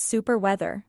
Super weather.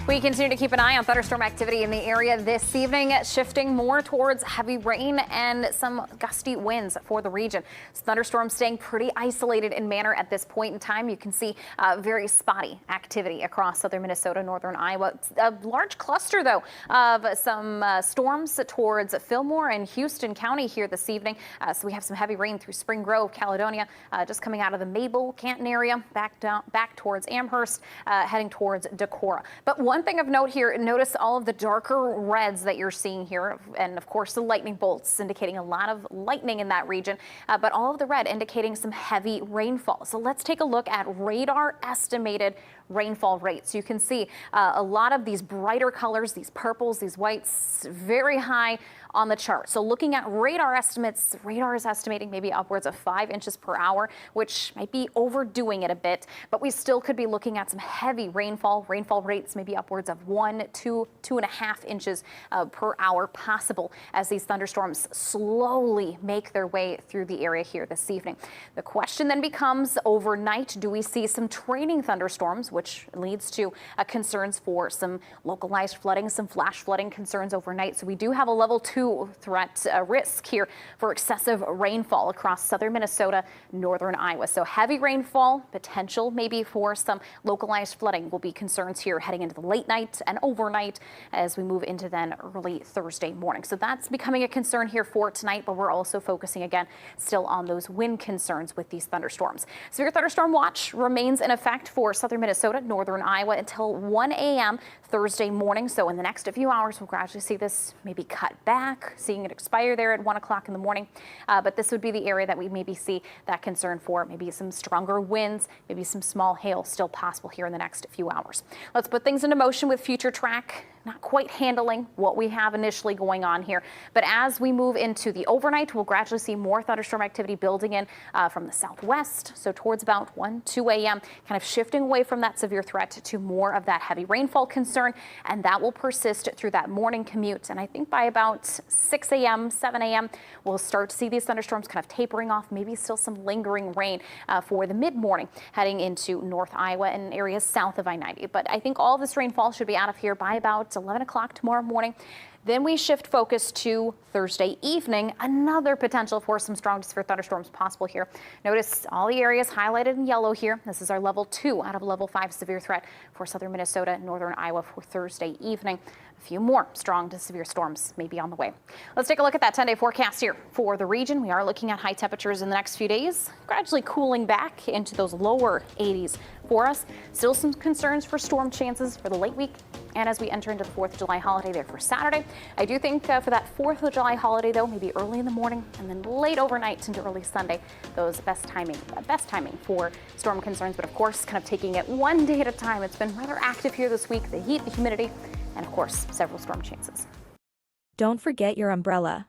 We continue to keep an eye on thunderstorm activity in the area this evening, shifting more towards heavy rain and some gusty winds for the region. Thunderstorms staying pretty isolated in manner at this point in time. You can see very spotty activity across southern Minnesota, northern Iowa. A large cluster, though, of some storms towards Fillmore and Houston County here this evening. So we have some heavy rain through Spring Grove, Caledonia, just coming out of the Mabel, Canton area, back towards Amherst, heading towards Decorah. But one thing of note here, notice all of the darker reds that you're seeing here, and of course the lightning bolts indicating a lot of lightning in that region, but all of the red indicating some heavy rainfall. So let's take a look at radar estimated rainfall rates. You can see a lot of these brighter colors, these purples, these whites, very high on the chart. So looking at radar estimates, radar is estimating maybe upwards of 5 inches per hour, which might be overdoing it a bit, but we still could be looking at some heavy rainfall rates maybe upwards of 1, 2, 2.5 inches per hour possible as these thunderstorms slowly make their way through the area here this evening. The question then becomes, overnight, do we see some training thunderstorms, which leads to concerns for some localized flooding, some flash flooding concerns overnight. So we do have a level 2 threat risk here for excessive rainfall across southern Minnesota, northern Iowa. So heavy rainfall potential maybe for some localized flooding will be concerns here heading into the late night and overnight as we move into then early Thursday morning. So that's becoming a concern here for tonight, but we're also focusing again still on those wind concerns with these thunderstorms. Severe thunderstorm watch remains in effect for southern Minnesota, northern Iowa until 1 a.m. Thursday morning. So in the next few hours, we'll gradually see this maybe cut back, seeing it expire there at 1 o'clock in the morning. But this would be the area that we maybe see that concern for maybe some stronger winds, maybe some small hail still possible here in the next few hours. Let's put things into motion with Future Track. Not quite handling what we have initially going on here. But as we move into the overnight, we'll gradually see more thunderstorm activity building in from the southwest. So towards about 1, 2 a.m., kind of shifting away from that severe threat to more of that heavy rainfall concern. And that will persist through that morning commute. And I think by about 6 a.m., 7 a.m., we'll start to see these thunderstorms kind of tapering off, maybe still some lingering rain for the mid-morning heading into North Iowa and areas south of I-90. But I think all of this rainfall should be out of here by about 11 o'clock tomorrow morning. Then we shift focus to Thursday evening, another potential for some strong to severe thunderstorms possible here. Notice all the areas highlighted in yellow here. This is our level 2 out of level 5 severe threat for southern Minnesota, northern Iowa for Thursday evening. A few more strong to severe storms may be on the way. Let's take a look at that 10-day forecast here for the region. We are looking at high temperatures in the next few days, gradually cooling back into those lower 80s for us. Still some concerns for storm chances for the late week and as we enter into the 4th of July holiday there for Saturday. I do think for that 4th of July holiday, though, maybe early in the morning and then late overnight into early Sunday, those best timing for storm concerns. But of course, kind of taking it one day at a time. It's been rather active here this week, the heat, the humidity, and of course, several storm chances. Don't forget your umbrella.